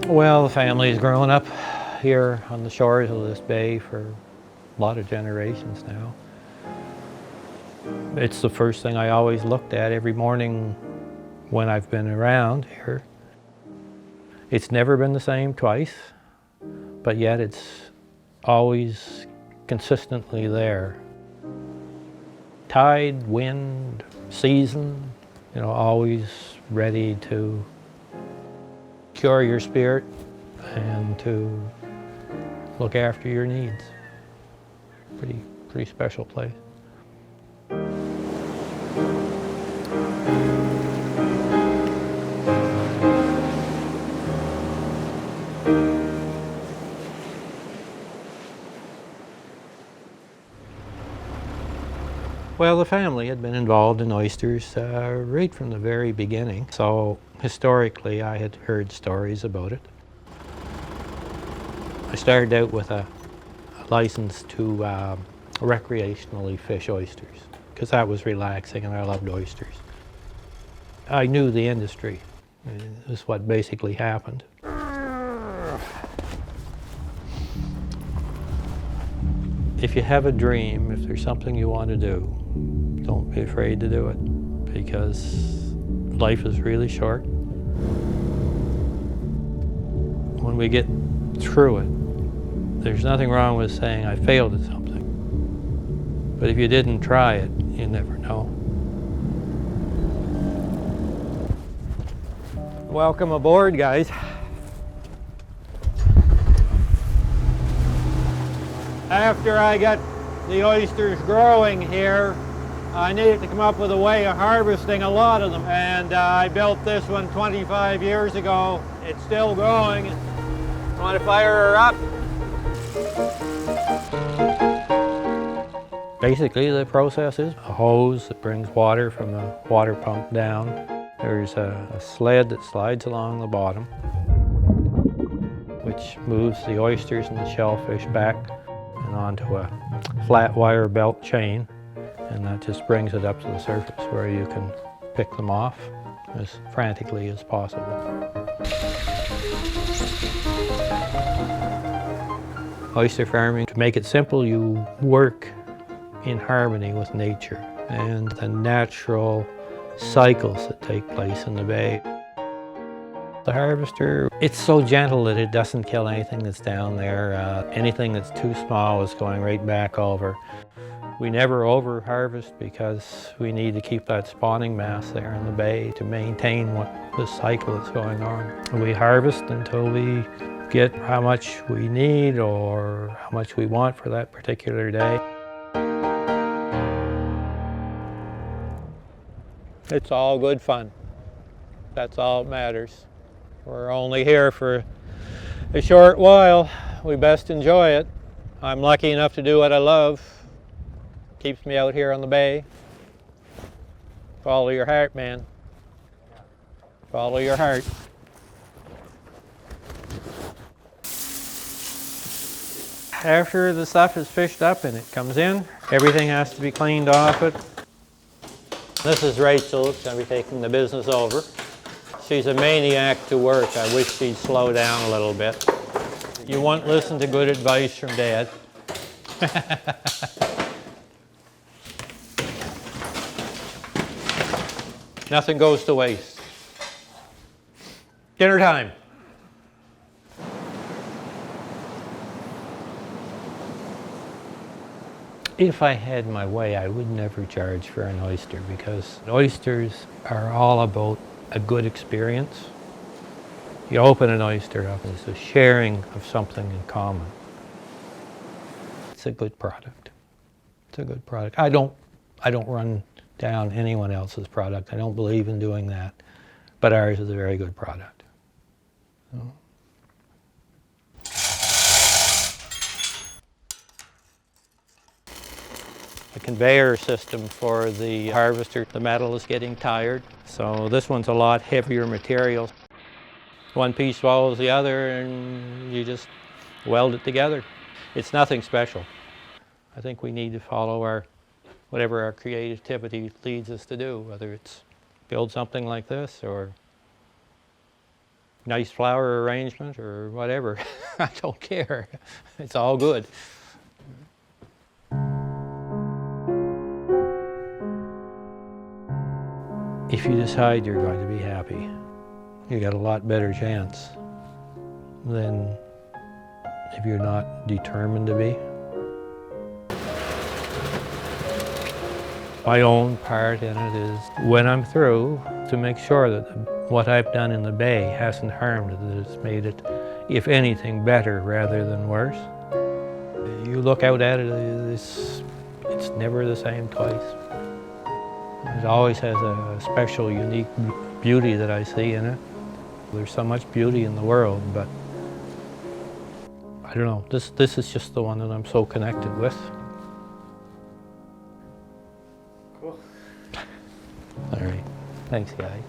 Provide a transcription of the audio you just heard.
Well, the family's grown up here on the shores of this bay for a lot of generations now. It's the first thing I always looked at every morning when I've been around here. It's never been the same twice, but yet it's always consistently there. Tide, wind, season, always ready to cure your spirit and to look after your needs. Pretty special place. Well, the family had been involved in oysters right from the very beginning, so historically I had heard stories about it. I started out with a license to recreationally fish oysters, because that was relaxing and I loved oysters. I knew the industry. This is what basically happened. If you have a dream, if there's something you want to do, don't be afraid to do it, because life is really short. When we get through it, there's nothing wrong with saying I failed at something. But if you didn't try it, you never know. Welcome aboard, guys. After I got the oysters growing here, I needed to come up with a way of harvesting a lot of them, and I built this one 25 years ago. It's still growing. Want to fire her up? Basically, the process is a hose that brings water from the water pump down. There's a sled that slides along the bottom, which moves the oysters and the shellfish back and onto a flat wire belt chain, and that just brings it up to the surface where you can pick them off as frantically as possible. Oyster farming, to make it simple, you work in harmony with nature and the natural cycles that take place in the bay. The harvester, it's so gentle that it doesn't kill anything that's down there. Anything that's too small is going right back over. We never over harvest because we need to keep that spawning mass there in the bay to maintain what the cycle that's going on. We harvest until we get how much we need or how much we want for that particular day. It's all good fun. That's all that matters. We're only here for a short while. We best enjoy it. I'm lucky enough to do what I love. Keeps me out here on the bay. Follow your heart, man. Follow your heart. After the stuff is fished up and it comes in, everything has to be cleaned off it. This is Rachel, who's going to be taking the business over. She's a maniac to work. I wish she'd slow down a little bit. You won't listen to good advice from Dad. Nothing goes to waste. Dinner time. If I had my way, I would never charge for an oyster, because oysters are all about a good experience. You open an oyster up, it's a sharing of something in common. It's a good product. It's a good product. I don't run down anyone else's product. I don't believe in doing that. But ours is a very good product. So. The conveyor system for the harvester, the metal is getting tired. So this one's a lot heavier material. One piece follows the other and you just weld it together. It's nothing special. I think we need to follow our whatever our creativity leads us to do, whether it's build something like this or nice flower arrangement or whatever. I don't care. It's all good. If you decide you're going to be happy, you got a lot better chance than if you're not determined to be. My own part in it is, when I'm through, to make sure that what I've done in the bay hasn't harmed it, that it's made it, if anything, better rather than worse. You look out at it, it's never the same twice. It always has a special, unique beauty that I see in it. There's so much beauty in the world, but I don't know, this is just the one that I'm so connected with. Cool. All right, thanks guys.